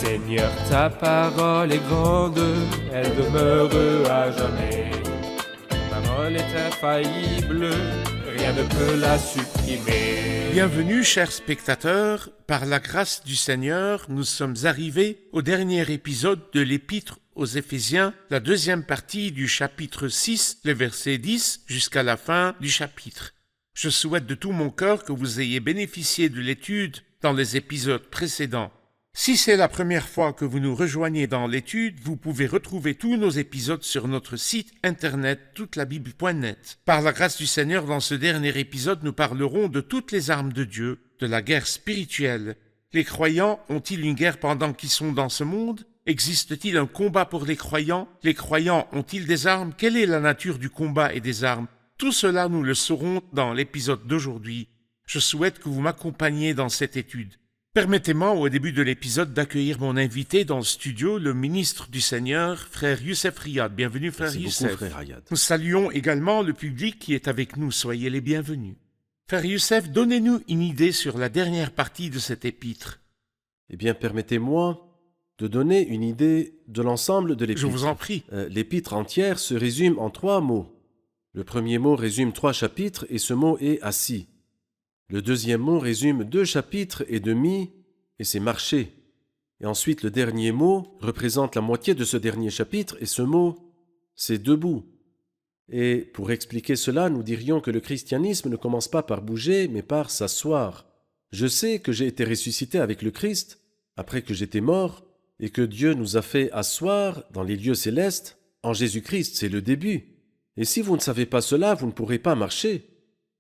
Seigneur, ta parole est grande, elle demeure à jamais. Ta parole est infaillible, rien ne peut la supprimer. Bienvenue, chers spectateurs. Par la grâce du Seigneur, nous sommes arrivés au dernier épisode de l'Épître aux Éphésiens, la deuxième partie du chapitre 6, les versets 10 jusqu'à la fin du chapitre. Je souhaite de tout mon cœur que vous ayez bénéficié de l'étude dans les épisodes précédents. Si c'est la première fois que vous nous rejoignez dans l'étude, vous pouvez retrouver tous nos épisodes sur notre site internet toutelabible.net. Par la grâce du Seigneur, dans ce dernier épisode, nous parlerons de toutes les armes de Dieu, de la guerre spirituelle. Les croyants ont-ils une guerre pendant qu'ils sont dans ce monde? Existe-t-il un combat pour les croyants? Les croyants ont-ils des armes? Quelle est la nature du combat et des armes? Tout cela, nous le saurons dans l'épisode d'aujourd'hui. Je souhaite que vous m'accompagniez dans cette étude. Permettez-moi, au début de l'épisode, d'accueillir mon invité dans le studio, le ministre du Seigneur, frère Youssef Riyad. Bienvenue, frère Youssef. Merci beaucoup, frère Riyad. Nous saluons également le public qui est avec nous. Soyez les bienvenus. Frère Youssef, donnez-nous une idée sur la dernière partie de cet épître. Eh bien, permettez-moi de donner une idée de l'ensemble de l'épître. Je vous en prie. L'épître entière se résume en 3 mots. Le premier mot résume 3 chapitres et ce mot est « assis ». Le deuxième mot résume 2 chapitres et demi, et c'est marcher. Et ensuite, le dernier mot représente la moitié de ce dernier chapitre, et ce mot, c'est debout. Et pour expliquer cela, nous dirions que le christianisme ne commence pas par bouger, mais par s'asseoir. Je sais que j'ai été ressuscité avec le Christ, après que j'étais mort, et que Dieu nous a fait asseoir dans les lieux célestes. En Jésus-Christ, c'est le début. Et si vous ne savez pas cela, vous ne pourrez pas marcher.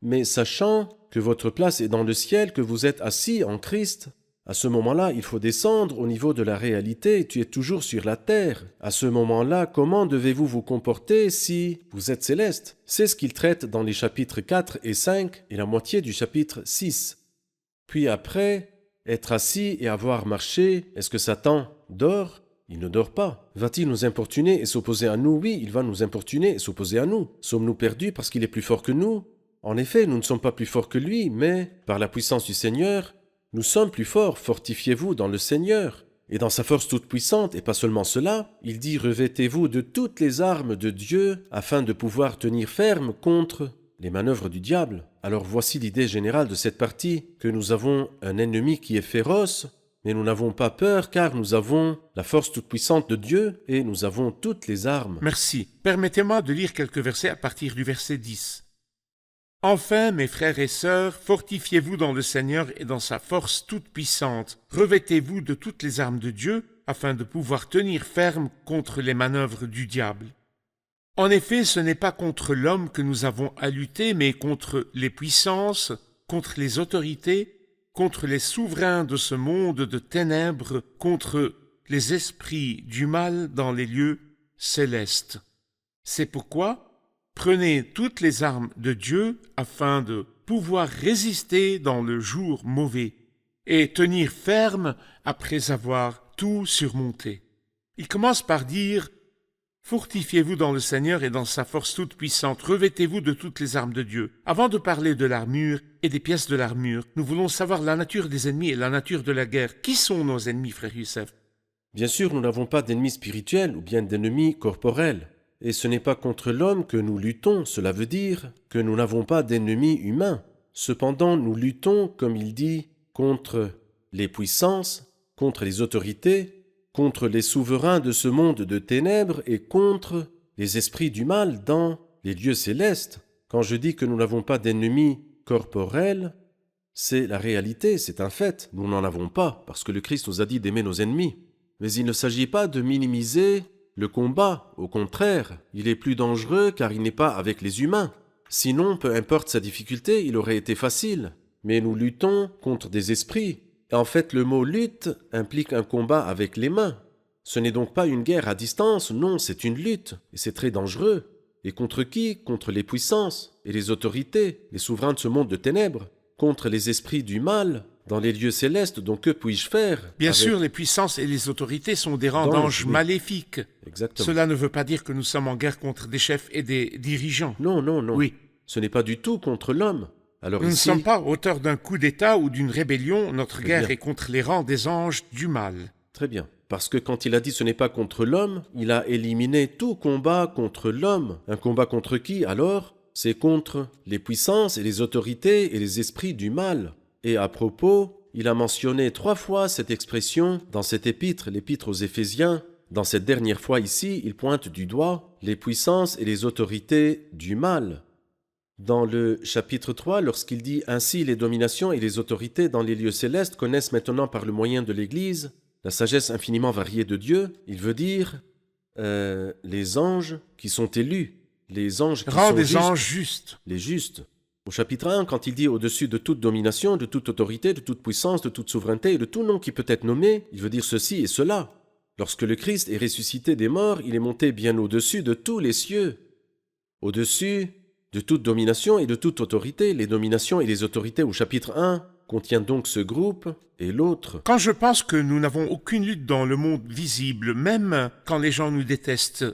Mais sachant que votre place est dans le ciel, que vous êtes assis en Christ, à ce moment-là, il faut descendre au niveau de la réalité, tu es toujours sur la terre. À ce moment-là, comment devez-vous vous comporter si vous êtes céleste? C'est ce qu'il traite dans les chapitres 4 et 5 et la moitié du chapitre 6. Puis après, être assis et avoir marché, est-ce que Satan dort? Il ne dort pas. Va-t-il nous importuner et s'opposer à nous? Oui, il va nous importuner et s'opposer à nous. Sommes-nous perdus parce qu'il est plus fort que nous? En effet, nous ne sommes pas plus forts que lui, mais par la puissance du Seigneur, nous sommes plus forts. Fortifiez-vous dans le Seigneur. Et dans sa force toute puissante, et pas seulement cela, il dit « Revêtez-vous de toutes les armes de Dieu afin de pouvoir tenir ferme contre les manœuvres du diable. » Alors voici l'idée générale de cette partie, que nous avons un ennemi qui est féroce, mais nous n'avons pas peur car nous avons la force toute puissante de Dieu et nous avons toutes les armes. Merci. Permettez-moi de lire quelques versets à partir du verset 10. « Enfin, mes frères et sœurs, fortifiez-vous dans le Seigneur et dans sa force toute puissante. Revêtez-vous de toutes les armes de Dieu, afin de pouvoir tenir ferme contre les manœuvres du diable. En effet, ce n'est pas contre l'homme que nous avons à lutter, mais contre les puissances, contre les autorités, contre les souverains de ce monde de ténèbres, contre les esprits du mal dans les lieux célestes. C'est pourquoi prenez toutes les armes de Dieu afin de pouvoir résister dans le jour mauvais et tenir ferme après avoir tout surmonté. » Il commence par dire « Fortifiez-vous dans le Seigneur et dans sa force toute puissante, revêtez-vous de toutes les armes de Dieu. » Avant de parler de l'armure et des pièces de l'armure, nous voulons savoir la nature des ennemis et la nature de la guerre. Qui sont nos ennemis, frère Youssef? Bien sûr, nous n'avons pas d'ennemis spirituels ou bien d'ennemis corporels. Et ce n'est pas contre l'homme que nous luttons, cela veut dire que nous n'avons pas d'ennemis humains. Cependant, nous luttons, comme il dit, contre les puissances, contre les autorités, contre les souverains de ce monde de ténèbres et contre les esprits du mal dans les lieux célestes. Quand je dis que nous n'avons pas d'ennemis corporels, c'est la réalité, c'est un fait. Nous n'en avons pas, parce que le Christ nous a dit d'aimer nos ennemis. Mais il ne s'agit pas de minimiser le combat. Au contraire, il est plus dangereux car il n'est pas avec les humains. Sinon, peu importe sa difficulté, il aurait été facile. Mais nous luttons contre des esprits. Et en fait, le mot « lutte » implique un combat avec les mains. Ce n'est donc pas une guerre à distance, non, c'est une lutte. Et c'est très dangereux. Et contre qui? Contre les puissances et les autorités, les souverains de ce monde de ténèbres, contre les esprits du mal, dans les lieux célestes, donc que puis-je faire? Bien sûr, les puissances et les autorités sont des rangs d'anges maléfiques. Exactement. Cela ne veut pas dire que nous sommes en guerre contre des chefs et des dirigeants. Non, non, non. Oui. Ce n'est pas du tout contre l'homme. Alors Nous ici, ne sommes pas auteurs d'un coup d'État ou d'une rébellion. Notre guerre est contre les rangs des anges du mal. Très bien. Parce que quand il a dit ce n'est pas contre l'homme, il a éliminé tout combat contre l'homme. Un combat contre qui alors? C'est contre les puissances et les autorités et les esprits du mal. Et à propos, il a mentionné 3 fois cette expression dans cette épître, l'épître aux Éphésiens. Dans cette dernière fois ici, il pointe du doigt les puissances et les autorités du mal. Dans le chapitre 3, lorsqu'il dit « Ainsi les dominations et les autorités dans les lieux célestes connaissent maintenant par le moyen de l'Église la sagesse infiniment variée de Dieu », il veut dire les anges qui sont élus, les anges qui Rends sont des justes, anges justes. les justes. Au chapitre 1, quand il dit « Au-dessus de toute domination, de toute autorité, de toute puissance, de toute souveraineté et de tout nom qui peut être nommé », il veut dire ceci et cela. Lorsque le Christ est ressuscité des morts, il est monté bien au-dessus de tous les cieux, au-dessus de toute domination et de toute autorité. Les dominations et les autorités au chapitre 1 contient donc ce groupe et l'autre. Quand je pense que nous n'avons aucune lutte dans le monde visible, même quand les gens nous détestent,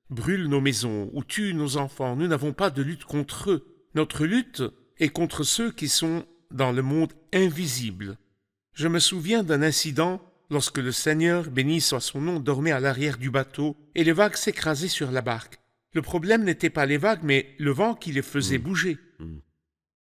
brûlent nos maisons ou tuent nos enfants, nous n'avons pas de lutte contre eux. Notre lutte est contre ceux qui sont dans le monde invisible. Je me souviens d'un incident lorsque le Seigneur, béni soit son nom, dormait à l'arrière du bateau et les vagues s'écrasaient sur la barque. Le problème n'était pas les vagues, mais le vent qui les faisait bouger.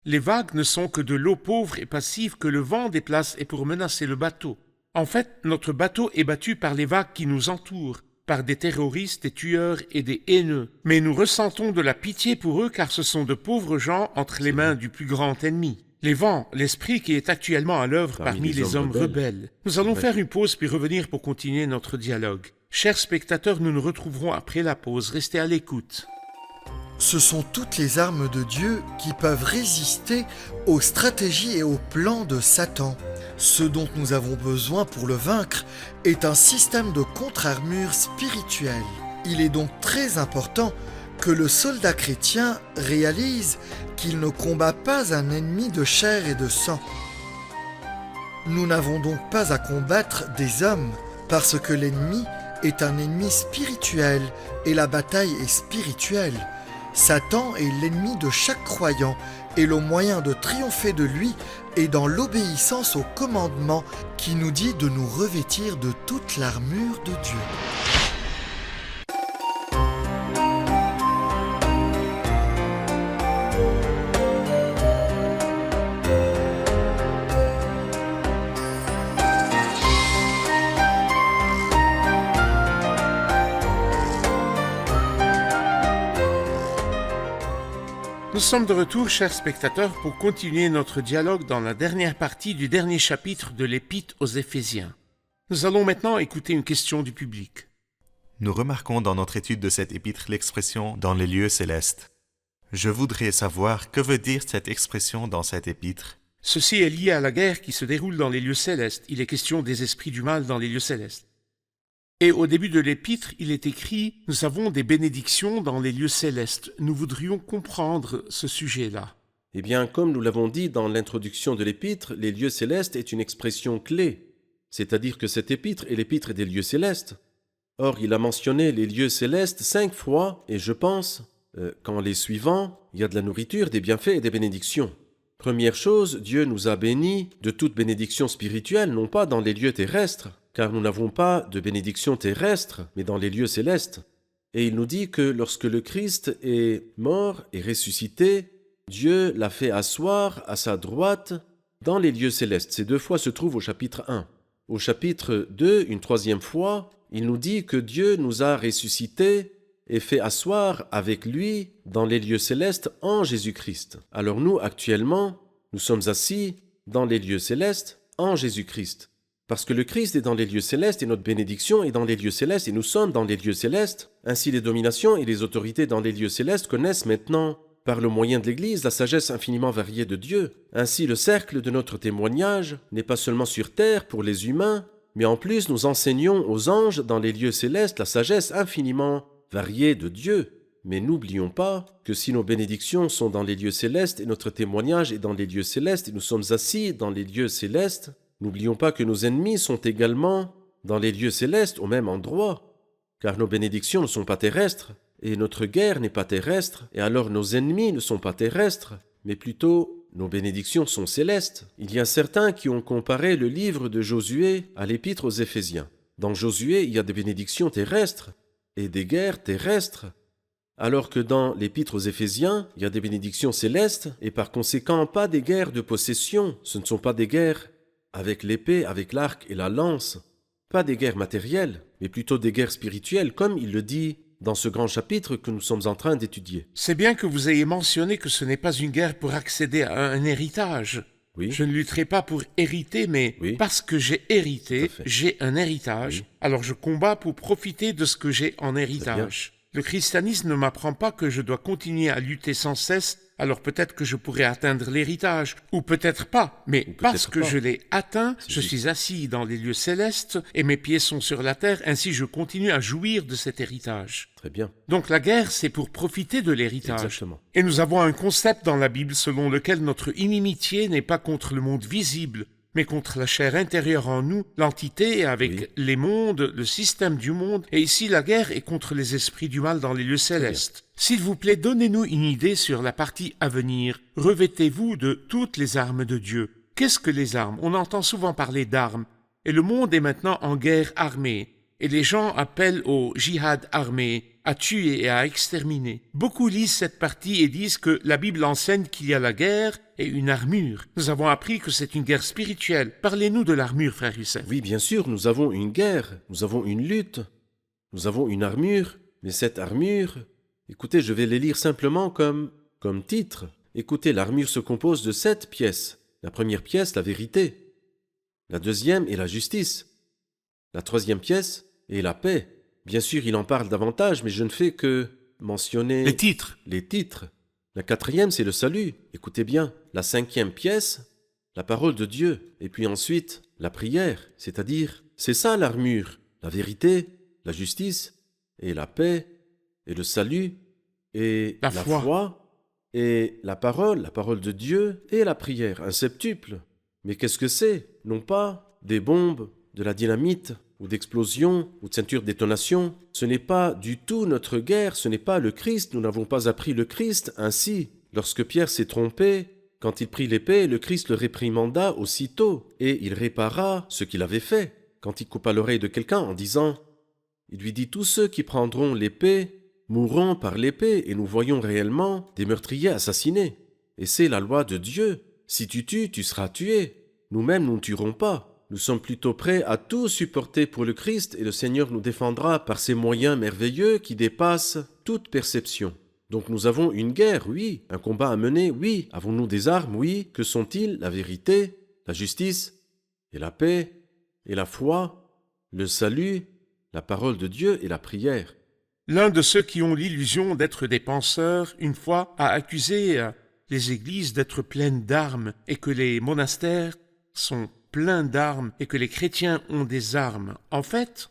Les vagues ne sont que de l'eau pauvre et passive que le vent déplace et pour menacer le bateau. En fait, notre bateau est battu par les vagues qui nous entourent, par des terroristes, des tueurs et des haineux. Mais nous ressentons de la pitié pour eux car ce sont de pauvres gens entre les mains du plus grand ennemi. Les vents, l'esprit qui est actuellement à l'œuvre parmi les hommes rebelles. Nous allons faire une pause puis revenir pour continuer notre dialogue. Chers spectateurs, nous nous retrouverons après la pause. Restez à l'écoute. Ce sont toutes les armes de Dieu qui peuvent résister aux stratégies et aux plans de Satan. Ce dont nous avons besoin pour le vaincre est un système de contre-armure spirituelle. Il est donc très important que le soldat chrétien réalise qu'il ne combat pas un ennemi de chair et de sang. Nous n'avons donc pas à combattre des hommes, parce que l'ennemi est un ennemi spirituel et la bataille est spirituelle. Satan est l'ennemi de chaque croyant et le moyen de triompher de lui est dans l'obéissance au commandement qui nous dit de nous revêtir de toute l'armure de Dieu. Nous sommes de retour, chers spectateurs, pour continuer notre dialogue dans la dernière partie du dernier chapitre de l'Épître aux Éphésiens. Nous allons maintenant écouter une question du public. Nous remarquons dans notre étude de cette épître l'expression « dans les lieux célestes ». Je voudrais savoir que veut dire cette expression dans cette épître. Ceci est lié à la guerre qui se déroule dans les lieux célestes. Il est question des esprits du mal dans les lieux célestes. Et au début de l'épître, il est écrit « Nous avons des bénédictions dans les lieux célestes ». Nous voudrions comprendre ce sujet-là. Eh bien, comme nous l'avons dit dans l'introduction de l'épître, les lieux célestes est une expression clé. C'est-à-dire que cette épître est l'épître des lieux célestes. Or, il a mentionné les lieux célestes 5 fois, et je pense qu'en les suivant, il y a de la nourriture, des bienfaits et des bénédictions. Première chose, Dieu nous a bénis de toute bénédiction spirituelle, non pas dans les lieux terrestres, car nous n'avons pas de bénédiction terrestre, mais dans les lieux célestes. Et il nous dit que lorsque le Christ est mort et ressuscité, Dieu l'a fait asseoir à sa droite dans les lieux célestes. Ces 2 fois se trouvent au chapitre 1. Au chapitre 2, une 3e fois, il nous dit que Dieu nous a ressuscités et fait asseoir avec lui dans les lieux célestes en Jésus-Christ. Alors nous, actuellement, nous sommes assis dans les lieux célestes en Jésus-Christ. Parce que le Christ est dans les lieux célestes et notre bénédiction est dans les lieux célestes et nous sommes dans les lieux célestes. Ainsi les dominations et les autorités dans les lieux célestes connaissent maintenant, par le moyen de l'Église, la sagesse infiniment variée de Dieu. Ainsi le cercle de notre témoignage n'est pas seulement sur terre pour les humains, mais en plus nous enseignons aux anges dans les lieux célestes la sagesse infiniment variée de Dieu. Mais n'oublions pas que si nos bénédictions sont dans les lieux célestes et notre témoignage est dans les lieux célestes et nous sommes assis dans les lieux célestes, n'oublions pas que nos ennemis sont également dans les lieux célestes au même endroit, car nos bénédictions ne sont pas terrestres, et notre guerre n'est pas terrestre, et alors nos ennemis ne sont pas terrestres, mais plutôt nos bénédictions sont célestes. Il y a certains qui ont comparé le livre de Josué à l'épître aux Éphésiens. Dans Josué, il y a des bénédictions terrestres et des guerres terrestres, alors que dans l'épître aux Éphésiens, il y a des bénédictions célestes et par conséquent pas des guerres de possession. Ce ne sont pas des guerres avec l'épée, avec l'arc et la lance, pas des guerres matérielles, mais plutôt des guerres spirituelles, comme il le dit dans ce grand chapitre que nous sommes en train d'étudier. C'est bien que vous ayez mentionné que ce n'est pas une guerre pour accéder à un héritage. Oui, Je ne lutterai pas pour hériter, mais Oui. parce que j'ai Tout hérité, à fait. j'ai un héritage. Oui. Alors je combats pour profiter de ce que j'ai en héritage. Le christianisme ne m'apprend pas que je dois continuer à lutter sans cesse, alors peut-être que je pourrais atteindre l'héritage, ou peut-être pas, mais peut-être parce que pas. je l'ai atteint, C'est je juste. suis assis dans les lieux célestes et mes pieds sont sur la terre, ainsi je continue à jouir de cet héritage. très bien, Donc la guerre, c'est pour profiter de l'héritage. exactement. Et nous avons un concept dans la Bible selon lequel notre inimitié n'est pas contre le monde visible, mais contre la chair intérieure en nous, l'entité avec Oui. les mondes, le système du monde, et ici la guerre est contre les esprits du mal dans les lieux célestes. S'il vous plaît, donnez-nous une idée sur la partie à venir. Revêtez-vous de toutes les armes de Dieu. Qu'est-ce que les armes? On entend souvent parler d'armes, et le monde est maintenant en guerre armée. Et les gens appellent au jihad armé, à tuer et à exterminer. Beaucoup lisent cette partie et disent que la Bible enseigne qu'il y a la guerre et une armure. Nous avons appris que c'est une guerre spirituelle. Parlez-nous de l'armure, frère Youssef. Oui, bien sûr, nous avons une guerre, nous avons une lutte, nous avons une armure, mais cette armure, écoutez, je vais les lire simplement comme titre. Écoutez, l'armure se compose de 7 pièces. La première pièce, la vérité. La deuxième est la justice. La troisième pièce est la paix. Bien sûr, il en parle davantage, mais je ne fais que mentionner Les titres. les titres. La quatrième, c'est le salut. Écoutez bien. La cinquième pièce, la parole de Dieu. Et puis ensuite, la prière. C'est-à-dire, c'est ça l'armure. La vérité, la justice, et la paix, et le salut, et La la foi. foi, et la parole de Dieu, et la prière. Un septuple. Mais qu'est-ce que c'est? Non pas des bombes, de la dynamite, ou d'explosion, ou de ceinture de détonation. Ce n'est pas du tout notre guerre, ce n'est pas le Christ, nous n'avons pas appris le Christ ainsi. Lorsque Pierre s'est trompé, quand il prit l'épée, le Christ le réprimanda aussitôt, et il répara ce qu'il avait fait. Quand il coupa l'oreille de quelqu'un en disant, il lui dit, tous ceux qui prendront l'épée mourront par l'épée, et nous voyons réellement des meurtriers assassinés. Et c'est la loi de Dieu. Si tu tues, tu seras tué. Nous-mêmes, nous ne tuerons pas. Nous sommes plutôt prêts à tout supporter pour le Christ et le Seigneur nous défendra par ses moyens merveilleux qui dépassent toute perception. Donc nous avons une guerre, oui, un combat à mener, oui. Avons-nous des armes, oui. Que sont-ils? La vérité, la justice, et la paix, et la foi, le salut, la parole de Dieu et la prière. L'un de ceux qui ont l'illusion d'être des penseurs, une fois, a accusé les églises d'être pleines d'armes et que les monastères sont pleins d'armes et que les chrétiens ont des armes. En fait,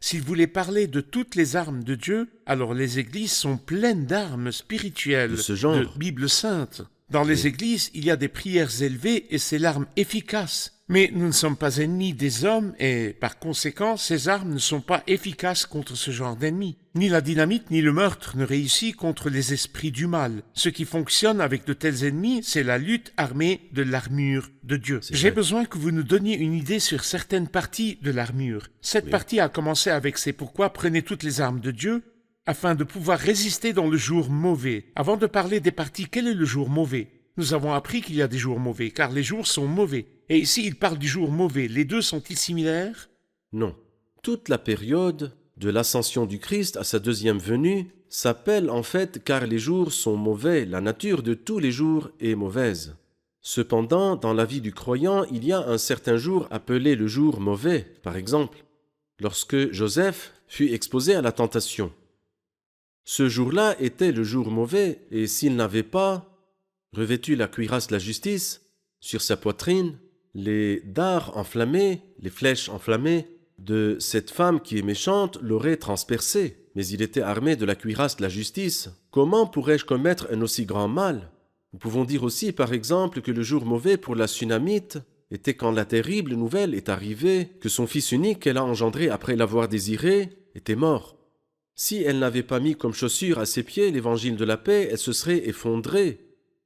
s'il voulait parler de toutes les armes de Dieu, alors les églises sont pleines d'armes spirituelles, De ce genre. de Bible sainte. Dans les églises, il y a des prières élevées et c'est l'arme efficace. Mais nous ne sommes pas ennemis des hommes et, par conséquent, ces armes ne sont pas efficaces contre ce genre d'ennemis. Ni la dynamite ni le meurtre ne réussit contre les esprits du mal. Ce qui fonctionne avec de tels ennemis, c'est la lutte armée de l'armure de Dieu. C'est J'ai vrai. besoin que vous nous donniez une idée sur certaines parties de l'armure. Cette Oui. partie a commencé avec C'est pourquoi prenez toutes les armes de Dieu, afin de pouvoir résister dans le jour mauvais. Avant de parler des parties, quel est le jour mauvais? Nous avons appris qu'il y a des jours mauvais, car les jours sont mauvais. Et ici, il parle du jour mauvais. Les deux sont-ils similaires? Non. Toute la période de l'ascension du Christ à sa deuxième venue s'appelle en fait car les jours sont mauvais, la nature de tous les jours est mauvaise. Cependant, dans la vie du croyant, il y a un certain jour appelé le jour mauvais. Par exemple, lorsque Joseph fut exposé à la tentation. Ce jour-là était le jour mauvais, et s'il n'avait pas revêtu la cuirasse de la justice sur sa poitrine, les dards enflammés, les flèches enflammées de cette femme qui est méchante l'auraient transpercé. Mais il était armé de la cuirasse de la justice. Comment pourrais-je commettre un aussi grand mal? Nous pouvons dire aussi, par exemple, que le jour mauvais pour la Sunamite était quand la terrible nouvelle est arrivée que son fils unique qu'elle a engendré après l'avoir désiré était mort. Si elle n'avait pas mis comme chaussure à ses pieds l'évangile de la paix, elle se serait effondrée.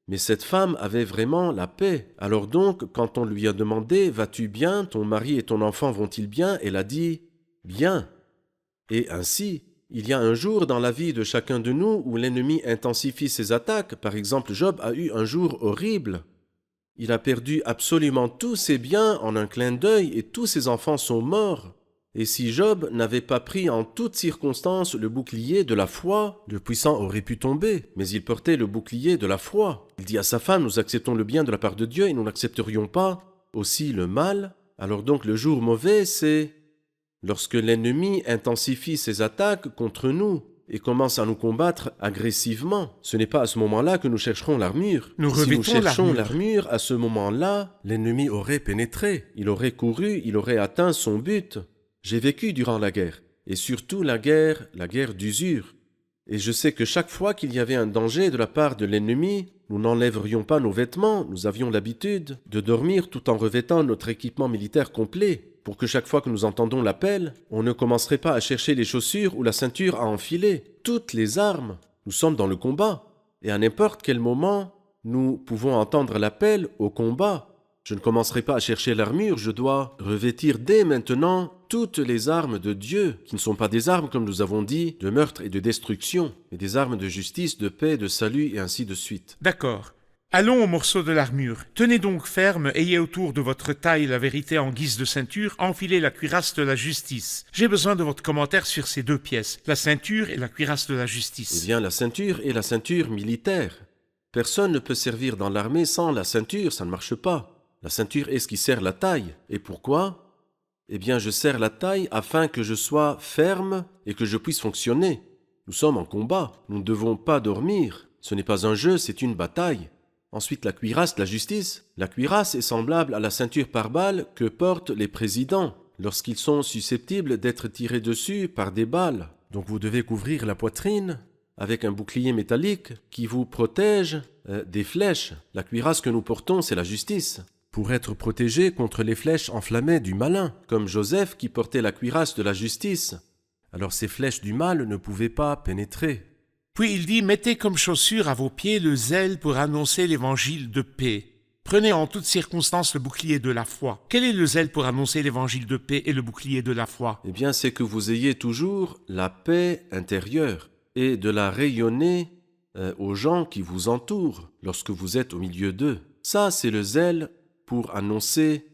Mais cette femme avait vraiment la paix. Alors donc, quand on lui a demandé « Vas-tu bien? Ton mari et ton enfant vont-ils bien ?» Elle a dit « Bien ». Et ainsi, il y a un jour dans la vie de chacun de nous où l'ennemi intensifie ses attaques. Par exemple, Job a eu un jour horrible. Il a perdu absolument tous ses biens en un clin d'œil et tous ses enfants sont morts. Et si Job n'avait pas pris en toutes circonstances le bouclier de la foi, le puissant aurait pu tomber, mais il portait le bouclier de la foi. Il dit à sa femme, nous acceptons le bien de la part de Dieu et nous n'accepterions pas aussi le mal. Alors donc le jour mauvais, c'est lorsque l'ennemi intensifie ses attaques contre nous et commence à nous combattre agressivement. Ce n'est pas à ce moment-là que nous chercherons l'armure. Nous Si nous revêtons cherchons l'armure. l'armure, à ce moment-là, l'ennemi aurait pénétré. Il aurait couru, il aurait atteint son but. J'ai vécu durant la guerre, et surtout la guerre d'usure. Et je sais que chaque fois qu'il y avait un danger de la part de l'ennemi, nous n'enlèverions pas nos vêtements, nous avions l'habitude de dormir tout en revêtant notre équipement militaire complet, pour que chaque fois que nous entendons l'appel, on ne commencerait pas à chercher les chaussures ou la ceinture à enfiler. Toutes les armes, nous sommes dans le combat, et à n'importe quel moment, nous pouvons entendre l'appel au combat. Je ne commencerai pas à chercher l'armure, je dois revêtir dès maintenant toutes les armes de Dieu, qui ne sont pas des armes, comme nous avons dit, de meurtre et de destruction, mais des armes de justice, de paix, de salut et ainsi de suite. D'accord. Allons au morceau de l'armure. Tenez donc ferme, ayez autour de votre taille la vérité en guise de ceinture, enfilez la cuirasse de la justice. J'ai besoin de votre commentaire sur ces deux pièces, la ceinture et la cuirasse de la justice. Eh bien, la ceinture est la ceinture militaire. Personne ne peut servir dans l'armée sans la ceinture, ça ne marche pas. La ceinture est ce qui serre la taille. Et pourquoi ? Eh bien, je serre la taille afin que je sois ferme et que je puisse fonctionner. Nous sommes en combat, nous ne devons pas dormir. Ce n'est pas un jeu, c'est une bataille. Ensuite, la cuirasse, la justice. La cuirasse est semblable à la ceinture par balles que portent les présidents lorsqu'ils sont susceptibles d'être tirés dessus par des balles. Donc vous devez couvrir la poitrine avec un bouclier métallique qui vous protège des flèches. La cuirasse que nous portons, c'est la justice. Pour être protégé contre les flèches enflammées du malin, comme Joseph qui portait la cuirasse de la justice. Alors ces flèches du mal ne pouvaient pas pénétrer. Puis il dit, mettez comme chaussure à vos pieds le zèle pour annoncer l'évangile de paix. Prenez en toutes circonstances le bouclier de la foi. Quel est le zèle pour annoncer l'évangile de paix et le bouclier de la foi? Eh bien, c'est que vous ayez toujours la paix intérieure et de la rayonner aux gens qui vous entourent lorsque vous êtes au milieu d'eux. Ça, c'est le zèle pour annoncer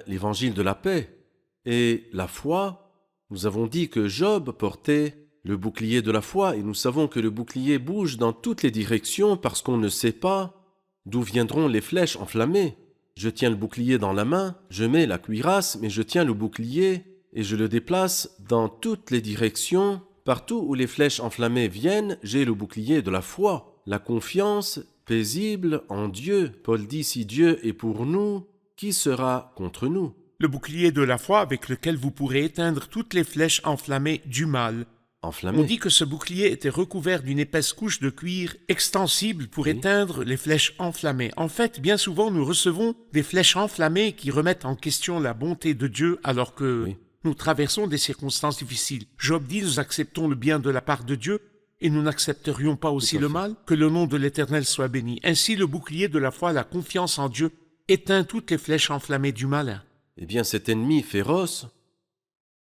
l'évangile de la paix. Et la foi, nous avons dit que Job portait le bouclier de la foi, et nous savons que le bouclier bouge dans toutes les directions parce qu'on ne sait pas d'où viendront les flèches enflammées. Je tiens le bouclier dans la main, je mets la cuirasse, mais je tiens le bouclier et je le déplace dans toutes les directions. Partout où les flèches enflammées viennent, j'ai le bouclier de la foi, la confiance paisible en Dieu. Paul dit, si Dieu est pour nous, qui sera contre nous? Le bouclier de la foi avec lequel vous pourrez éteindre toutes les flèches enflammées du mal. Enflammé. On dit que ce bouclier était recouvert d'une épaisse couche de cuir extensible pour éteindre les flèches enflammées. En fait, bien souvent, nous recevons des flèches enflammées qui remettent en question la bonté de Dieu alors que nous traversons des circonstances difficiles. Job dit, nous acceptons le bien de la part de Dieu et nous n'accepterions pas aussi le mal. Que le nom de l'Éternel soit béni. Ainsi, le bouclier de la foi, la confiance en Dieu, éteint toutes les flèches enflammées du malin. Eh bien, cet ennemi féroce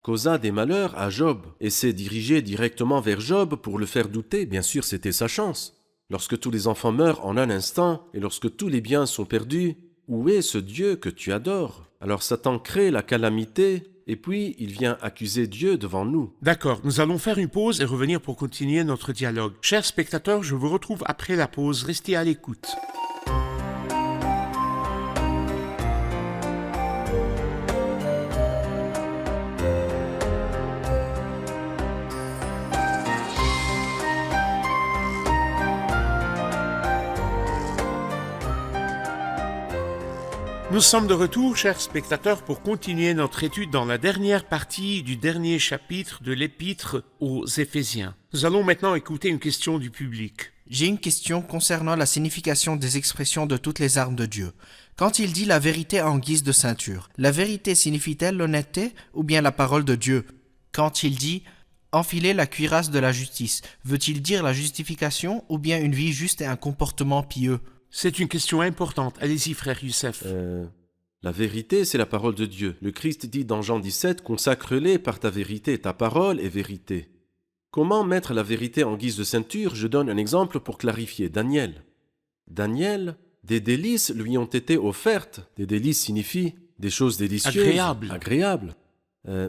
causa des malheurs à Job et s'est dirigé directement vers Job pour le faire douter. Bien sûr, c'était sa chance. Lorsque tous les enfants meurent en un instant et lorsque tous les biens sont perdus, où est ce Dieu que tu adores? Alors Satan crée la calamité et puis il vient accuser Dieu devant nous. D'accord, nous allons faire une pause et revenir pour continuer notre dialogue. Chers spectateurs, je vous retrouve après la pause. Restez à l'écoute. Nous sommes de retour, chers spectateurs, pour continuer notre étude dans la dernière partie du dernier chapitre de l'épître aux Éphésiens. Nous allons maintenant écouter une question du public. J'ai une question concernant la signification des expressions de toutes les armes de Dieu. Quand il dit la vérité en guise de ceinture, la vérité signifie-t-elle l'honnêteté ou bien la parole de Dieu? Quand il dit Enfiler la cuirasse de la justice, veut-il dire la justification ou bien une vie juste et un comportement pieux? C'est une question importante. Allez-y, frère Youssef. La vérité, c'est la parole de Dieu. Le Christ dit dans Jean 17, « Consacre-les par ta vérité, ta parole est vérité. » Comment mettre la vérité en guise de ceinture? Je donne un exemple pour clarifier. Daniel, des délices lui ont été offertes. Des délices signifie des choses délicieuses, agréables.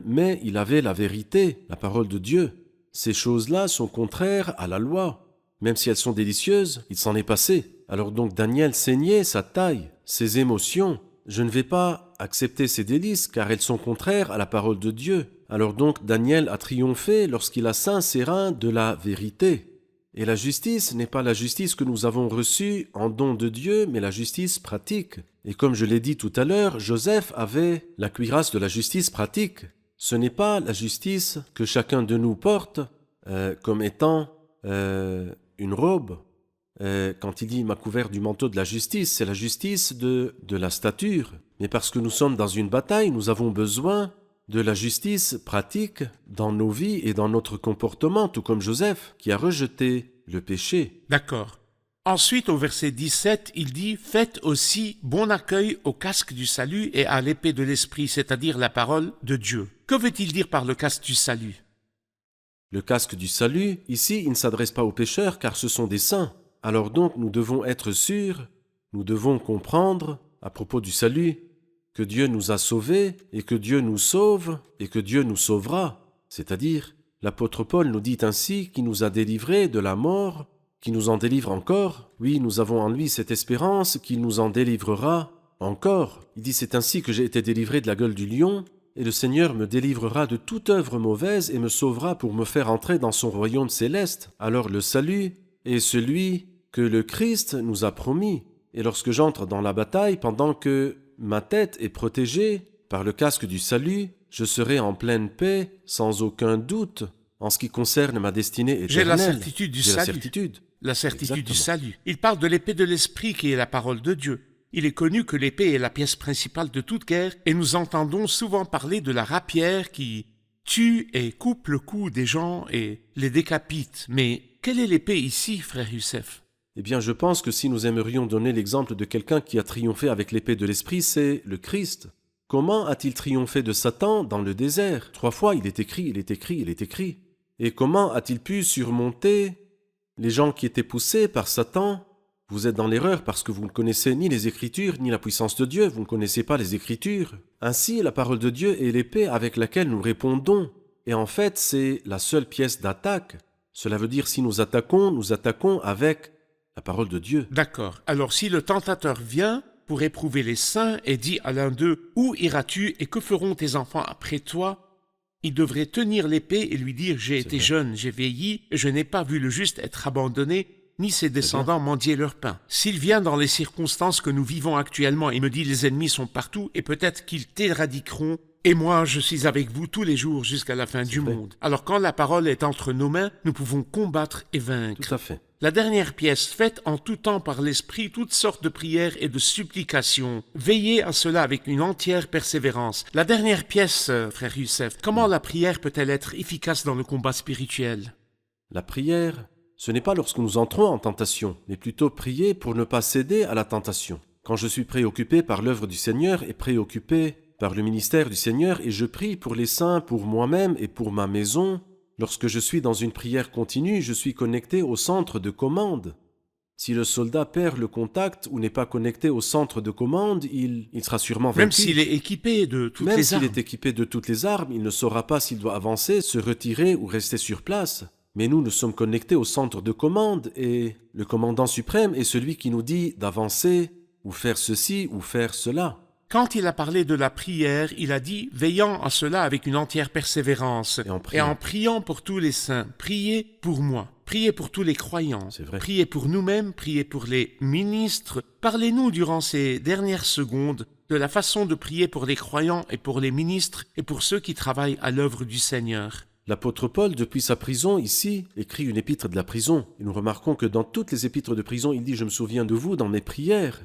Mais il avait la vérité, la parole de Dieu. Ces choses-là sont contraires à la loi. Même si elles sont délicieuses, il s'en est passé. Alors donc Daniel saignait sa taille, ses émotions. Je ne vais pas accepter ces délices car elles sont contraires à la parole de Dieu. Alors donc Daniel a triomphé lorsqu'il a ceint ses reins de la vérité. Et la justice n'est pas la justice que nous avons reçue en don de Dieu, mais la justice pratique. Et comme je l'ai dit tout à l'heure, Joseph avait la cuirasse de la justice pratique. Ce n'est pas la justice que chacun de nous porte comme étant une robe. Quand il dit « m'a couvert du manteau de la justice », c'est la justice de la stature. Mais parce que nous sommes dans une bataille, nous avons besoin de la justice pratique dans nos vies et dans notre comportement, tout comme Joseph, qui a rejeté le péché. D'accord. Ensuite, au verset 17, il dit « Faites aussi bon accueil au casque du salut et à l'épée de l'esprit, c'est-à-dire la parole de Dieu. » Que veut-il dire par le casque du salut? Le casque du salut, ici, il ne s'adresse pas aux pécheurs, car ce sont des saints. Alors donc, nous devons être sûrs, nous devons comprendre, à propos du salut, que Dieu nous a sauvés, et que Dieu nous sauve, et que Dieu nous sauvera. C'est-à-dire, l'apôtre Paul nous dit ainsi qu'il nous a délivrés de la mort, qu'il nous en délivre encore. Oui, nous avons en lui cette espérance qu'il nous en délivrera encore. Il dit, c'est ainsi que j'ai été délivré de la gueule du lion, et le Seigneur me délivrera de toute œuvre mauvaise et me sauvera pour me faire entrer dans son royaume céleste. Alors le salut est celui que le Christ nous a promis. Et lorsque j'entre dans la bataille, pendant que ma tête est protégée par le casque du salut, je serai en pleine paix, sans aucun doute, en ce qui concerne ma destinée éternelle. J'ai la certitude du salut. La certitude Exactement. du salut. Il parle de l'épée de l'esprit qui est la parole de Dieu. Il est connu que l'épée est la pièce principale de toute guerre et nous entendons souvent parler de la rapière qui tue et coupe le cou des gens et les décapite. Mais quelle est l'épée ici, frère Youssef? Eh bien, je pense que si nous aimerions donner l'exemple de quelqu'un qui a triomphé avec l'épée de l'esprit, c'est le Christ. Comment a-t-il triomphé de Satan dans le désert? 3 fois, il est écrit. Et comment a-t-il pu surmonter les gens qui étaient poussés par Satan? Vous êtes dans l'erreur parce que vous ne connaissez ni les Écritures, ni la puissance de Dieu, vous ne connaissez pas les Écritures. Ainsi, la parole de Dieu est l'épée avec laquelle nous répondons. Et en fait, c'est la seule pièce d'attaque. Cela veut dire si nous attaquons avec la parole de Dieu. D'accord. Alors si le tentateur vient pour éprouver les saints et dit à l'un d'eux « Où iras-tu et que feront tes enfants après toi ?» il devrait tenir l'épée et lui dire « J'ai été jeune, j'ai vieilli, et je n'ai pas vu le juste être abandonné, ni ses descendants mendier leur pain. » S'il vient dans les circonstances que nous vivons actuellement et me dit « Les ennemis sont partout et peut-être qu'ils t'éradiqueront, et moi je suis avec vous tous les jours jusqu'à la fin du monde. » Alors quand la parole est entre nos mains, nous pouvons combattre et vaincre. Tout à fait. La dernière pièce, faite en tout temps par l'Esprit toutes sortes de prières et de supplications. Veillez à cela avec une entière persévérance. La dernière pièce, frère Youssef, comment la prière peut-elle être efficace dans le combat spirituel? La prière, ce n'est pas lorsque nous entrons en tentation, mais plutôt prier pour ne pas céder à la tentation. Quand je suis préoccupé par l'œuvre du Seigneur et préoccupé par le ministère du Seigneur et je prie pour les saints, pour moi-même et pour ma maison, lorsque je suis dans une prière continue, je suis connecté au centre de commande. Si le soldat perd le contact ou n'est pas connecté au centre de commande, il sera sûrement vaincu. Même s'il est équipé de toutes les armes. Même s'il est équipé de toutes les armes, il ne saura pas s'il doit avancer, se retirer ou rester sur place. Mais nous sommes connectés au centre de commande et le commandant suprême est celui qui nous dit d'avancer ou faire ceci ou faire cela. Quand il a parlé de la prière, il a dit « veillant à cela avec une entière persévérance et en priant pour tous les saints, priez pour moi, priez pour tous les croyants, priez pour nous-mêmes, priez pour les ministres. » Parlez-nous durant ces dernières secondes de la façon de prier pour les croyants et pour les ministres et pour ceux qui travaillent à l'œuvre du Seigneur. L'apôtre Paul, depuis sa prison, ici, écrit une épître de la prison. Et nous remarquons que dans toutes les épîtres de prison, il dit « Je me souviens de vous dans mes prières.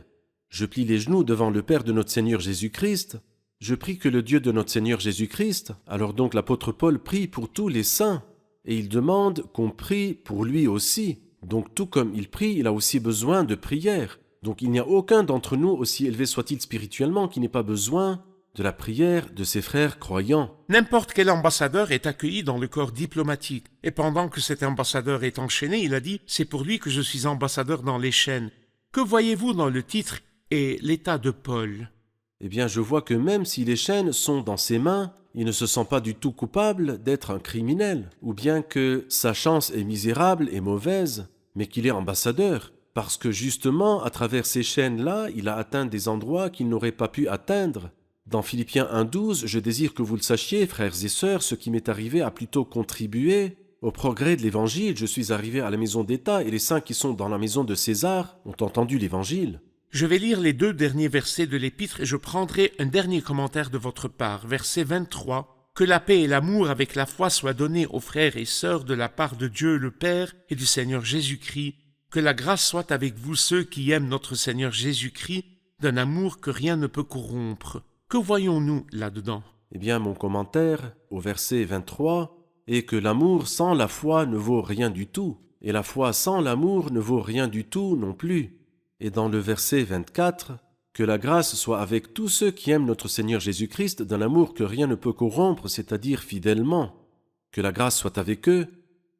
Je plie les genoux devant le Père de notre Seigneur Jésus-Christ. Je prie que le Dieu de notre Seigneur Jésus-Christ. » Alors donc l'apôtre Paul prie pour tous les saints. et il demande qu'on prie pour lui aussi. Donc tout comme il prie, il a aussi besoin de prière. Donc il n'y a aucun d'entre nous, aussi élevé soit-il spirituellement, qui n'ait pas besoin de la prière de ses frères croyants. N'importe quel ambassadeur est accueilli dans le corps diplomatique. Et pendant que cet ambassadeur est enchaîné, il a dit « C'est pour lui que je suis ambassadeur dans les chaînes ». Que voyez-vous dans le titre et l'état de Paul ? Eh bien, je vois que même si les chaînes sont dans ses mains, il ne se sent pas du tout coupable d'être un criminel, ou bien que sa chance est misérable et mauvaise, mais qu'il est ambassadeur, parce que justement, à travers ces chaînes-là, il a atteint des endroits qu'il n'aurait pas pu atteindre. Dans Philippiens 1,12, je désire que vous le sachiez, frères et sœurs, ce qui m'est arrivé a plutôt contribué au progrès de l'Évangile. Je suis arrivé à la maison d'État et les saints qui sont dans la maison de César ont entendu l'Évangile. Je vais lire les 2 derniers versets de l'épître et je prendrai un dernier commentaire de votre part. Verset 23. Que la paix et l'amour avec la foi soient donnés aux frères et sœurs de la part de Dieu le Père et du Seigneur Jésus-Christ. Que la grâce soit avec vous ceux qui aiment notre Seigneur Jésus-Christ d'un amour que rien ne peut corrompre. Que voyons-nous là-dedans ? Eh bien, mon commentaire au verset 23 est que l'amour sans la foi ne vaut rien du tout, et la foi sans l'amour ne vaut rien du tout non plus. Et dans le verset 24, que la grâce soit avec tous ceux qui aiment notre Seigneur Jésus-Christ d'un amour que rien ne peut corrompre, c'est-à-dire fidèlement. Que la grâce soit avec eux,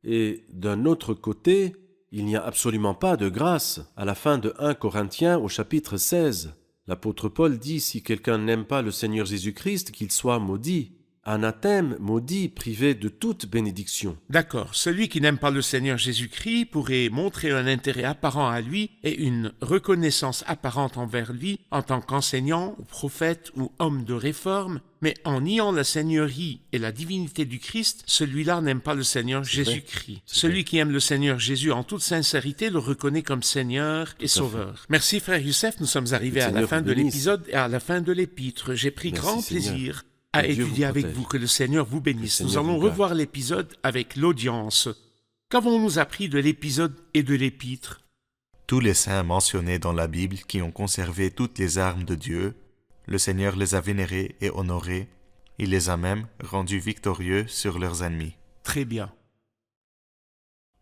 et d'un autre côté, il n'y a absolument pas de grâce. À la fin de 1 Corinthiens au chapitre 16, l'apôtre Paul dit « Si quelqu'un n'aime pas le Seigneur Jésus-Christ, qu'il soit maudit. Anathème, maudit, privé de toute bénédiction. » D'accord, celui qui n'aime pas le Seigneur Jésus-Christ pourrait montrer un intérêt apparent à lui et une reconnaissance apparente envers lui en tant qu'enseignant, ou prophète ou homme de réforme, mais en niant la seigneurie et la divinité du Christ, celui-là n'aime pas le Seigneur Jésus-Christ. Celui qui aime le Seigneur Jésus en toute sincérité le reconnaît comme Seigneur et Sauveur. Merci frère Youssef, nous sommes arrivés à la fin de l'épisode et à la fin de l'épître. J'ai pris grand plaisir à étudier avec vous. Que le Seigneur vous bénisse. Nous allons revoir l'épisode avec l'audience. Qu'avons-nous appris de l'épisode et de l'épître ? Tous les saints mentionnés dans la Bible qui ont conservé toutes les armes de Dieu, le Seigneur les a vénérés et honorés. Il les a même rendus victorieux sur leurs ennemis. Très bien.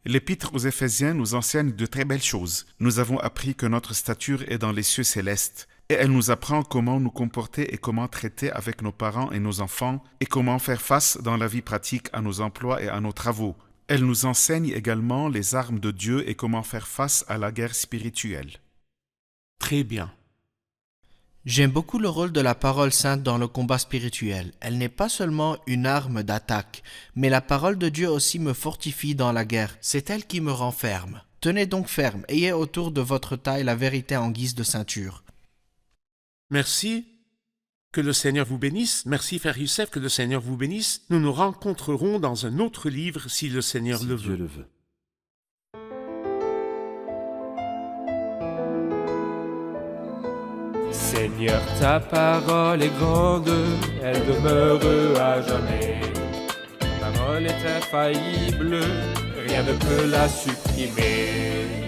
L'Épître aux Éphésiens nous enseigne de très belles choses. Nous avons appris que notre stature est dans les cieux célestes, et elle nous apprend comment nous comporter et comment traiter avec nos parents et nos enfants, et comment faire face dans la vie pratique à nos emplois et à nos travaux. Elle nous enseigne également les armes de Dieu et comment faire face à la guerre spirituelle. Très bien. J'aime beaucoup le rôle de la parole sainte dans le combat spirituel. Elle n'est pas seulement une arme d'attaque, mais la parole de Dieu aussi me fortifie dans la guerre. C'est elle qui me rend ferme. Tenez donc ferme, ayez autour de votre taille la vérité en guise de ceinture. Merci. Que le Seigneur vous bénisse. Merci frère Youssef, que le Seigneur vous bénisse. Nous nous rencontrerons dans un autre livre si le Seigneur Si le Dieu veut. le veut. Seigneur, ta parole est grande, elle demeure à jamais. Ta parole est infaillible, rien ne peut la supprimer.